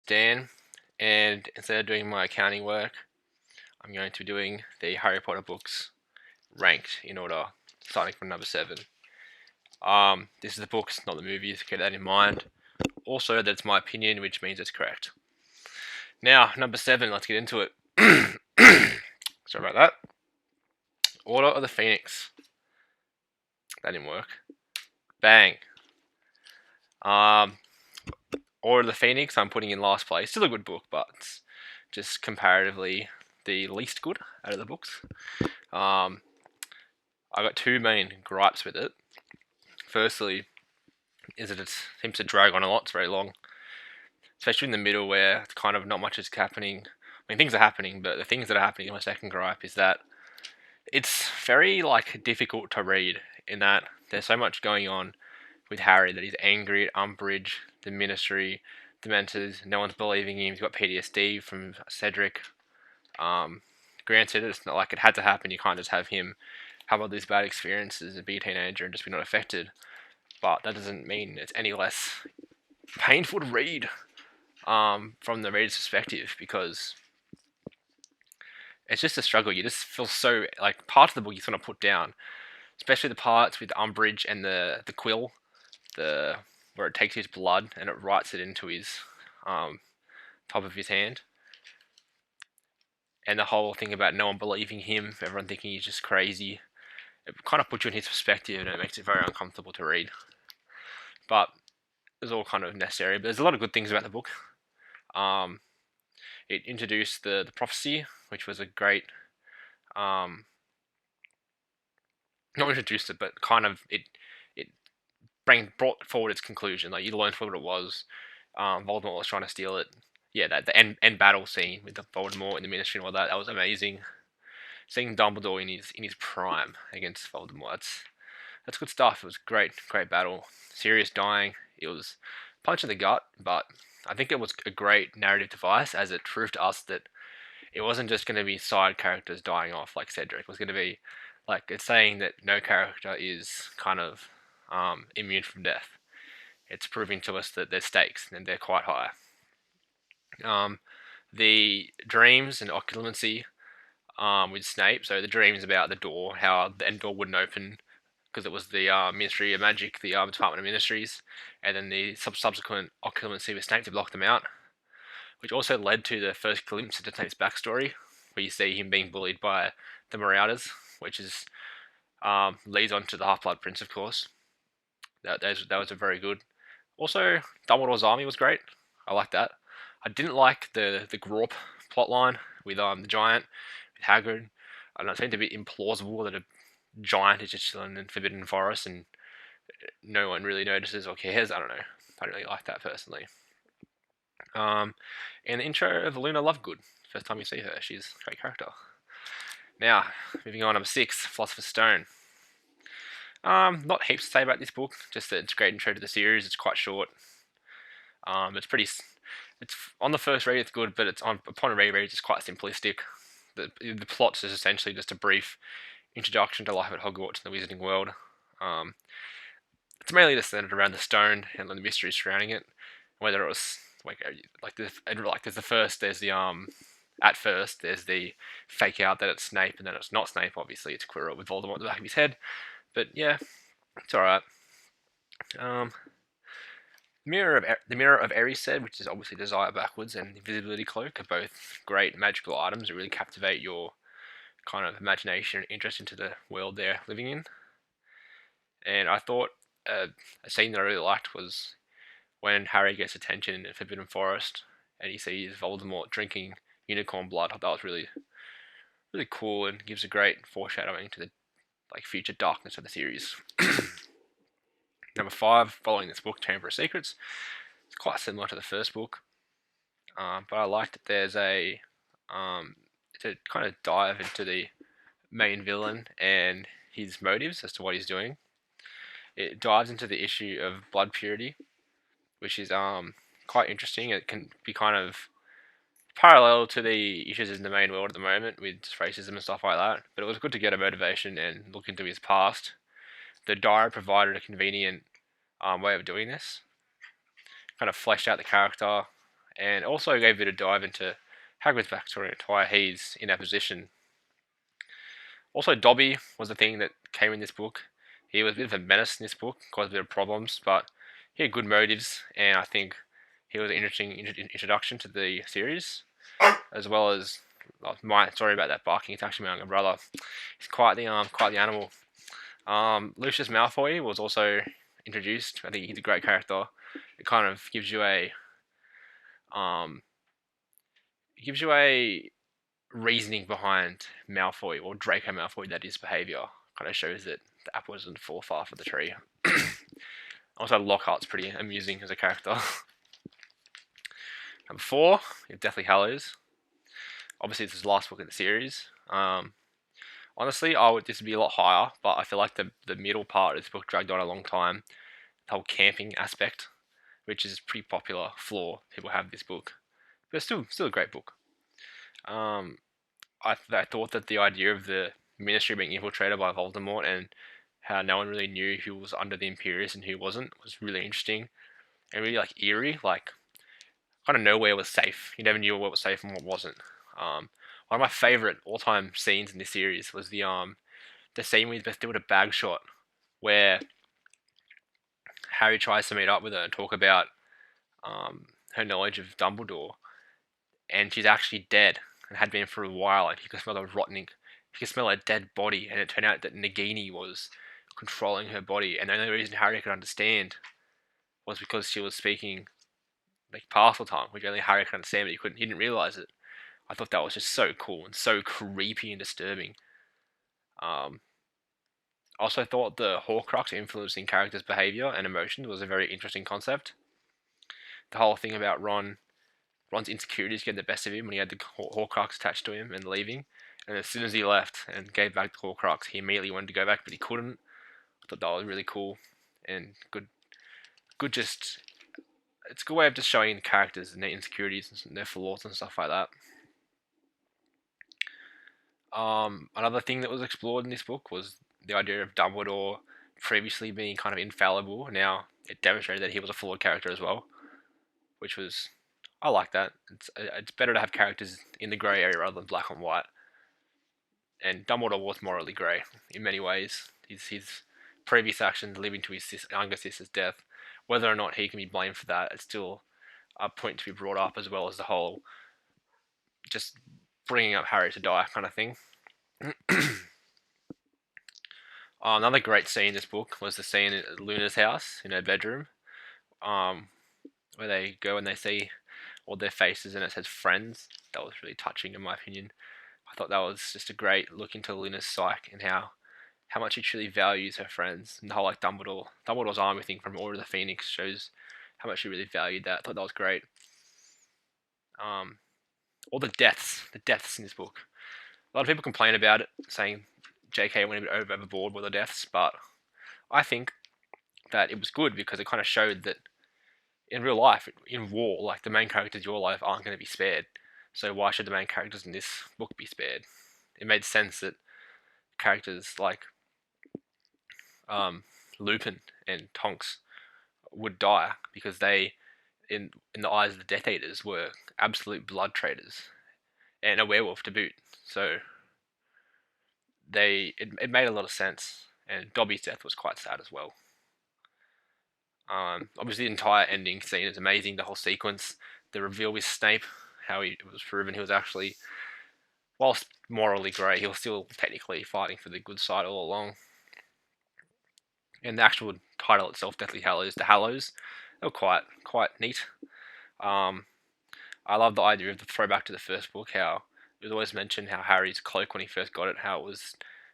Dan, and instead of doing my accounting work, I'm going to be doing the Harry Potter books ranked in order, starting from number 7. This is the books, not the movies, keep that in mind. Also, that's my opinion, which means it's correct. Now, number 7, let's get into it. Sorry about that. Order of the Phoenix. That didn't work. Bang. Order of the Phoenix, I'm putting in last place. Still a good book, but it's just comparatively the least good out of the books. I got two main gripes with it. Firstly, is that it seems to drag on a lot. It's very long, especially in the middle where it's kind of not much is happening. I mean, things are happening, but the things that are happening, my second gripe, is that it's very difficult to read. In that there's so much going on with Harry that he's angry at Umbridge, the Ministry, Dementors. No one's believing him. He's got PTSD from Cedric. Granted, it's not like it had to happen. You can't just have him have all these bad experiences and be a teenager and just be not affected. But that doesn't mean it's any less painful to read from the reader's perspective, because it's just a struggle. You just feel so part of the book you just want to put down, especially the parts with Umbridge and the quill, where it takes his blood and it writes it into his top of his hand, and the whole thing about no one believing him, everyone thinking he's just crazy. It kind of puts you in his perspective, and it makes it very uncomfortable to read. But it's all kind of necessary. But there's a lot of good things about the book. It introduced the prophecy, which was a great, not introduced it, but kind of it brought forward its conclusion. Like, you learned what it was. Voldemort was trying to steal it. Yeah, the end battle scene with the Voldemort in the Ministry and all that was amazing. Seeing Dumbledore in his prime against Voldemort, that's good stuff. It was great battle. Sirius dying, it was a punch in the gut, but I think it was a great narrative device, as it proved to us that it wasn't just going to be side characters dying off like Cedric. It was going to be it's saying that no character is kind of immune from death. It's proving to us that there's stakes, and they're quite high. The dreams and occlumency with Snape. So the dreams about the door, how the end door wouldn't open because it was the Ministry of Magic, the Department of Ministries, and then the subsequent occlumency with Snape to block them out, which also led to the first glimpse into Snape's backstory, where you see him being bullied by the Marauders, which is leads on to the Half-Blood Prince, of course. That was a very good. Also, Dumbledore's army was great. I like that. I didn't like the Grawp plotline with the giant, with Hagrid. I don't know, it seemed a bit implausible that a giant is just chilling in Forbidden Forest and no one really notices or cares. I don't know. I don't really like that personally. And the intro of Luna Lovegood. First time you see her, she's a great character. Now, moving on, number 6, Philosopher's Stone. Not heaps to say about this book, just that it's a great intro to the series. It's quite short. It's on the first read it's good, but upon a reread it's quite simplistic. The plot is essentially just a brief introduction to life at Hogwarts and the Wizarding World. It's mainly just centered around the stone and the mysteries surrounding it. Whether it was at first there's the fake out that it's Snape, and then it's not Snape. Obviously, it's Quirrell with Voldemort at the back of his head. But yeah, it's alright. The Mirror of Erised, which is obviously Desire backwards, and Invisibility Cloak are both great magical items that really captivate your kind of imagination and interest into the world they're living in. And I thought a scene that I really liked was when Harry gets attention in Forbidden Forest and he sees Voldemort drinking unicorn blood. I thought that was really, really cool and gives a great foreshadowing to the future darkness of the series. Number 5, following this book, Chamber of Secrets. It's quite similar to the first book, but I like that there's to kind of dive into the main villain and his motives as to what he's doing. It dives into the issue of blood purity, which is quite interesting. It can be kind of parallel to the issues in the main world at the moment with racism and stuff like that, but it was good to get a motivation and look into his past. The diary provided a convenient way of doing this. Kind of fleshed out the character and also gave a bit of dive into Hagrid's backstory and why he's in that position. Also, Dobby was the thing that came in this book. He was a bit of a menace in this book, caused a bit of problems, but he had good motives, and I think he was an interesting introduction to the series, as well as sorry about that barking. It's actually my younger brother. He's quite the animal. Lucius Malfoy was also introduced. I think he's a great character. It kind of um, gives you a reasoning behind Malfoy or Draco Malfoy, that his behavior kind of shows that the apple doesn't fall far from the tree. Also, Lockhart's pretty amusing as a character. Number 4, you have Deathly Hallows. Obviously, it's his last book in the series. Honestly, this would be a lot higher, but I feel like the middle part of this book dragged on a long time. The whole camping aspect, which is a pretty popular flaw people have this book, but it's still a great book. I thought that the idea of the Ministry being infiltrated by Voldemort and how no one really knew who was under the Imperius and who wasn't was really interesting and really like eerie. Like kind of nowhere was safe. You never knew what was safe and what wasn't. One of my favorite all-time scenes in this series was the scene with Bethilda Bagshot, where Harry tries to meet up with her and talk about her knowledge of Dumbledore, and she's actually dead and had been for a while, and he could smell her rotting. He could smell a dead body, and it turned out that Nagini was controlling her body, and the only reason Harry could understand was because she was speaking like Parseltongue, which only Harry could understand, but he didn't realize it. I thought that was just so cool and so creepy and disturbing. Um, also thought the Horcrux influencing characters' behavior and emotions was a very interesting concept. The whole thing about Ron's insecurities getting the best of him when he had the Horcrux attached to him and leaving. And as soon as he left and gave back the Horcrux, he immediately wanted to go back, but he couldn't. I thought that was really cool and good. Just it's a good way of just showing the characters and their insecurities and their flaws and stuff like that. Another thing that was explored in this book was the idea of Dumbledore previously being kind of infallible. Now it demonstrated that he was a flawed character as well, which was I like that. It's better to have characters in the grey area rather than black and white. And Dumbledore was morally grey in many ways. His previous actions leading to his younger sister's death, whether or not he can be blamed for that, it's still a point to be brought up, as well as the whole just bringing up Harry to die kind of thing. Another great scene in this book was the scene at Luna's house in her bedroom, where they go and they see all their faces and it says friends. That was really touching in my opinion. I thought that was just a great look into Luna's psyche and how much she truly values her friends, and the whole like Dumbledore's army thing from Order of the Phoenix shows how much she really valued that. I thought that was great. All the deaths in this book. A lot of people complain about it, saying J.K. went a bit overboard with the deaths, but I think that it was good because it kind of showed that in real life, in war, like the main characters in your life aren't going to be spared. So why should the main characters in this book be spared? It made sense that characters like Lupin and Tonks would die because they, in the eyes of the Death Eaters, were absolute blood traitors and a werewolf to boot. So it made a lot of sense, and Dobby's death was quite sad as well. Obviously, the entire ending scene is amazing. The whole sequence, the reveal with Snape, how it was proven he was actually, whilst morally grey, he was still technically fighting for the good side all along. And the actual title itself, Deathly Hallows, the Hallows, they were quite neat. I love the idea of the throwback to the first book, how it was always mentioned how Harry's cloak when he first got it, how it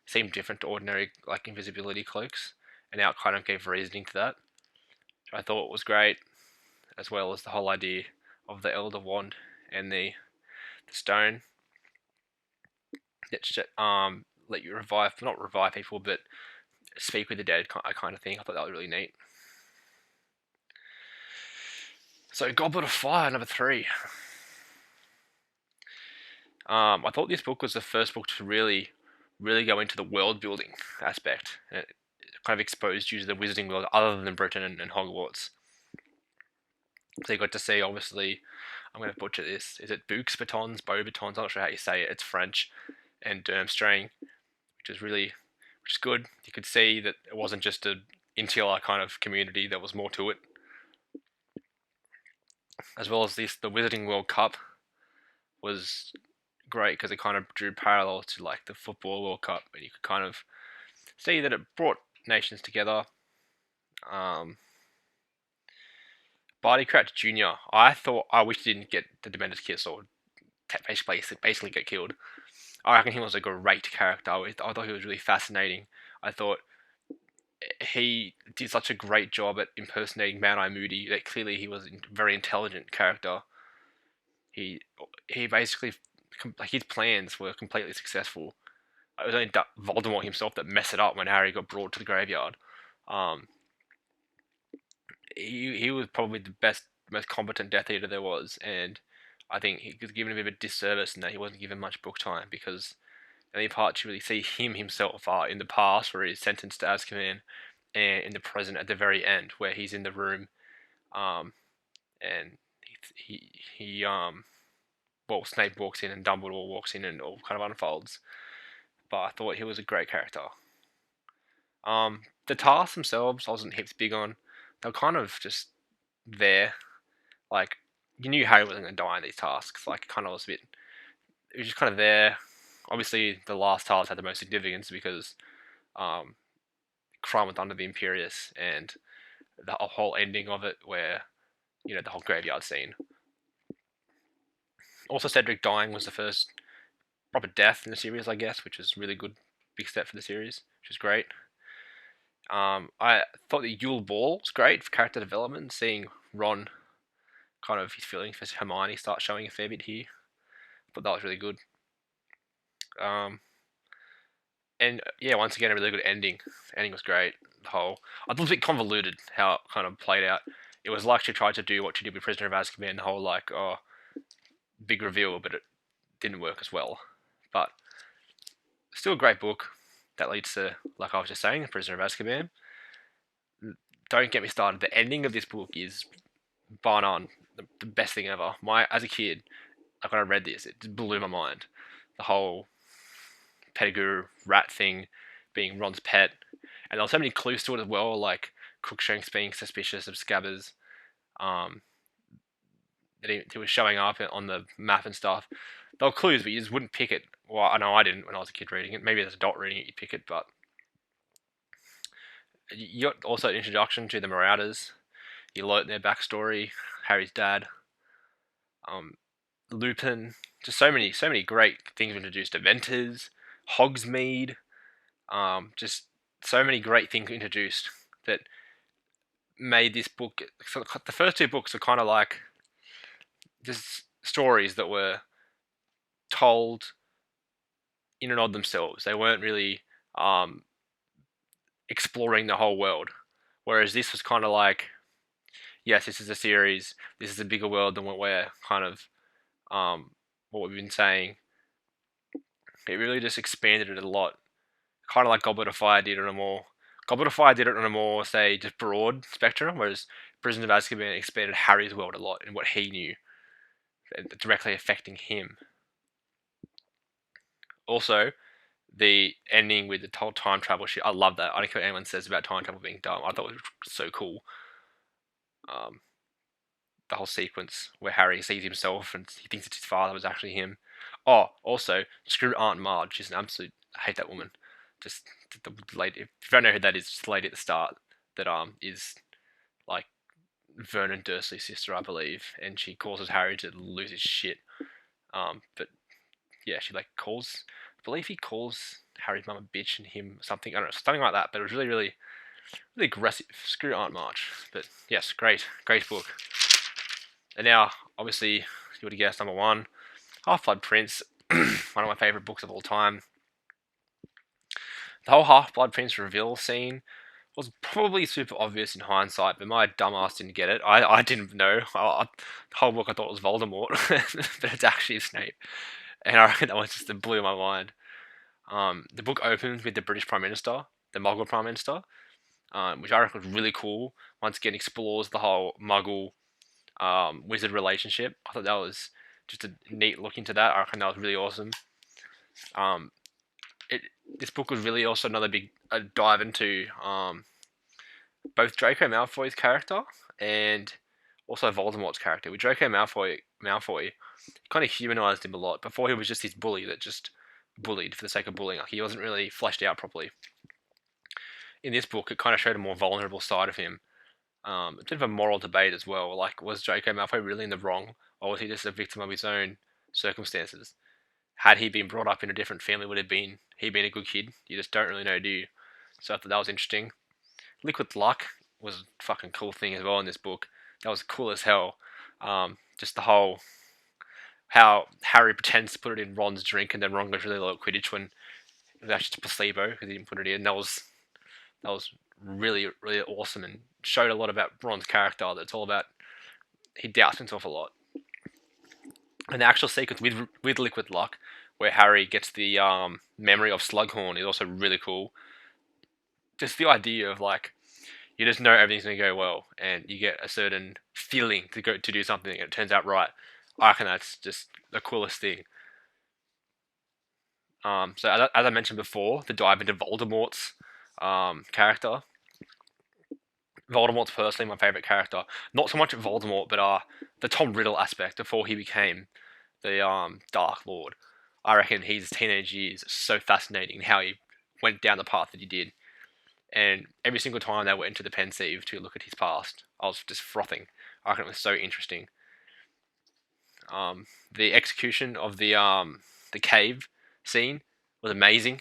seemed different to ordinary like invisibility cloaks, and now it kind of gave reasoning to that, which I thought was great, as well as the whole idea of the Elder Wand and the stone that let you not revive people, but speak with the dead kind of thing. I thought that was really neat. So Goblet of Fire, number 3. I thought this book was the first book to really go into the world building aspect. It kind of exposed you to the wizarding world other than Britain and Hogwarts. So you got to see, obviously, I'm going to butcher this. Is it Books Batons, Beaubatons? I'm not sure how you say it. It's French, and Durmstrang, which is good. You could see that it wasn't just a insular kind of community. There was more to it, as well as this. The Wizarding World Cup was great because it kind of drew parallels to like the Football World Cup, and you could kind of see that it brought nations together. Um, Barty Crouch Jr. I wish he didn't get the Dementor's kiss or basically get killed. I reckon he was a great character. I thought he was really fascinating. I thought he did such a great job at impersonating Mad Eye Moody that clearly he was a very intelligent character. He he basically like his plans were completely successful. It was only Voldemort himself that messed it up when Harry got brought to the graveyard. Um, he was probably the best, most competent Death Eater there was, and I think he was given a bit of a disservice in that he wasn't given much book time because the only parts you really see him himself are in the past where he's sentenced to Azkaban, and in the present at the very end where he's in the room, um, and well, Snape walks in and Dumbledore walks in and it all kind of unfolds. But I thought he was a great character. The tasks themselves, I wasn't heaps big on. They were kind of just there. Like, you knew Harry wasn't going to die in these tasks. Like, it kind of was a bit. It was just kind of there. Obviously, the last task had the most significance because um, crime was under the Imperius and the whole ending of it, where the whole graveyard scene. Also, Cedric dying was the first proper death in the series, I guess, which was really good, big step for the series, which is great. I thought the Yule Ball was great for character development, seeing Ron kind of his feelings for Hermione start showing a fair bit here. But that was really good. And yeah, once again, a really good ending. The ending was great. I thought it was a bit convoluted how it kind of played out. It was like she tried to do what she did with Prisoner of Azkaban, the whole like, big reveal, but it didn't work as well. But still a great book that leads to, like I was just saying, Prisoner of Azkaban. Don't get me started. The ending of this book is bar none the best thing ever. As a kid, like when I read this, it just blew my mind. The whole Pettigrew rat thing being Ron's pet, and there were so many clues to it as well, like Crookshanks being suspicious of Scabbers, um, that he was showing up on the map and stuff. There were clues, but you just wouldn't pick it. Well, I know I didn't when I was a kid reading it. Maybe as a adult reading it, you pick it, but you got also an introduction to the Marauders. You learn their backstory, Harry's dad, Lupin. Just so many great things introduced. Dementors, Hogsmeade, just so many great things introduced that made this book. So the first two books are kind of like just stories that were told in and of themselves. They weren't really exploring the whole world. Whereas this was kind of like, yes, this is a series. This is a bigger world than what we're kind of what we've been saying. It really just expanded it a lot, kind of like Goblet of Fire did on a more. Goblet of Fire did it on a more, say, just broad spectrum, whereas Prison of Azkaban expanded Harry's world a lot and what he knew, directly affecting him. Also, the ending with the whole time travel shit, I love that. I don't care what anyone says about time travel being dumb. I thought it was so cool. The whole sequence where Harry sees himself and he thinks it's his father was actually him. Oh, also, screw Aunt Marge. She's an absolute. I hate that woman. Just the lady. If you don't know who that is, just the lady at the start that is like Vernon Dursley's sister, I believe, and she causes Harry to lose his shit. But yeah, she like calls. I believe he calls Harry's mum a bitch and him something. I don't know, something like that. But it was really, really, really aggressive. Screw Aunt Marge. But yes, great book. And now, obviously, you would have guessed number one, Half-Blood Prince, one of my favourite books of all time. The whole Half-Blood Prince reveal scene was probably super obvious in hindsight, but my dumbass didn't get it. I didn't know. The whole book I thought was Voldemort, but it's actually Snape. And I reckon that one just blew my mind. The book opens with the British Prime Minister, the Muggle Prime Minister, which I reckon was really cool. Once again, explores the whole Muggle wizard relationship. I thought that was just a neat look into that. I reckon that was really awesome. Um, it This book was really also another big dive into both Draco Malfoy's character and also Voldemort's character. With Draco Malfoy kind of humanized him a lot. Before he was just this bully that just bullied for the sake of bullying. Like, he wasn't really fleshed out properly. In this book, it kind of showed a more vulnerable side of him. A bit of a moral debate as well. Like, was Draco Malfoy really in the wrong, or was he just a victim of his own circumstances? Had he been brought up in a different family, would have been he been a good kid? You just don't really know, do you? So I thought that was interesting. Liquid Luck was a fucking cool thing as well in this book. That was cool as hell. Just the whole how Harry pretends to put it in Ron's drink, and then Ron goes really low at Quidditch when it was actually just placebo because he didn't put it in. That was really really awesome and showed a lot about Ron's character. That's all about he doubts himself a lot. And the actual sequence with Liquid Luck, where Harry gets the memory of Slughorn, is also really cool. Just the idea of, like, you just know everything's gonna go well, and you get a certain feeling to do something, and it turns out right. I reckon that's just the coolest thing. So as I mentioned before, the dive into Voldemort's character. Voldemort's personally my favorite character. Not so much Voldemort, but the Tom Riddle aspect before he became the Dark Lord. I reckon his teenage years are so fascinating. How he went down the path that he did, and every single time they went into the Pensieve to look at his past, I was just frothing. I reckon it was so interesting. The execution of the cave scene was amazing.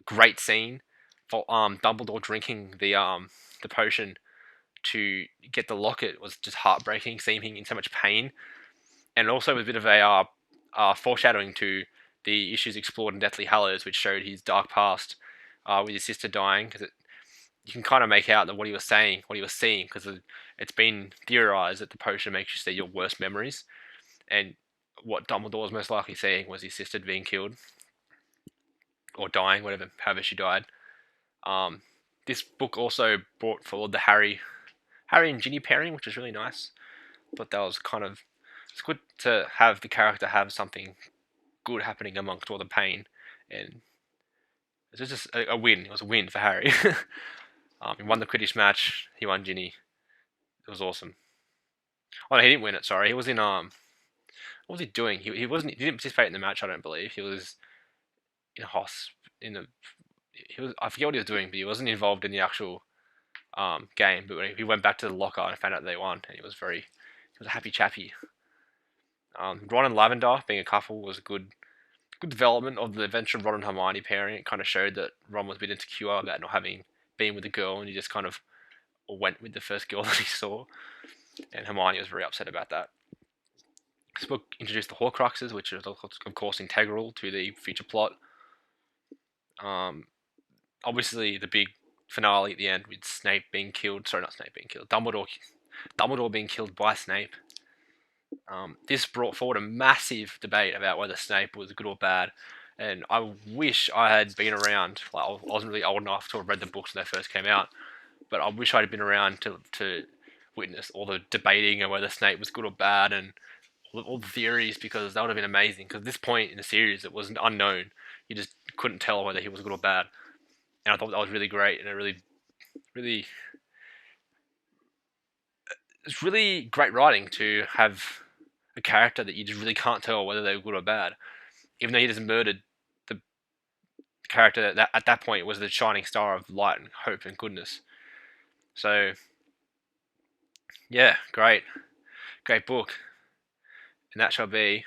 Great scene. For Dumbledore drinking the potion to get the locket was just heartbreaking. Seeing him in so much pain, and also was a bit of a foreshadowing to the issues explored in Deathly Hallows, which showed his dark past with his sister dying. Because you can kind of make out that what he was saying, what he was seeing, because it's been theorized that the potion makes you see your worst memories, and what Dumbledore was most likely seeing was his sister being killed or dying, whatever, however she died. This book also brought forward the Harry and Ginny pairing, which was really nice. But that was it's good to have the character have something good happening amongst all the pain, and it was just a win. It was a win for Harry. He won the Quidditch match. He won Ginny. It was awesome. Oh no, he didn't win it. Sorry, he was in what was he doing? He wasn't. He didn't participate in the match. I don't believe he was in a in the. He was. I forget what he was doing, but he wasn't involved in the actual game. But when he went back to the locker and found out they won, and he was a happy chappy. Ron and Lavender being a couple was a good development of the eventual Ron and Hermione pairing. It kind of showed that Ron was a bit insecure about not having been with a girl, and he just kind of went with the first girl that he saw. And Hermione was very upset about that. This book introduced the Horcruxes, which is of course integral to the future plot. Obviously, the big finale at the end with Snape being killed. Sorry, not Snape being killed. Dumbledore being killed by Snape. This brought forward a massive debate about whether Snape was good or bad, and I wish I had been around. Like, I wasn't really old enough to have read the books when they first came out, but I wish I had been around to witness all the debating and whether Snape was good or bad and all the theories, because that would have been amazing. Because at this point in the series, it was unknown. You just couldn't tell whether he was good or bad, and I thought that was really great, and really, it's really great writing to have a character that you just really can't tell whether they're good or bad, even though he just murdered the character that at that point was the shining star of light and hope and goodness. So yeah, great book, and that shall be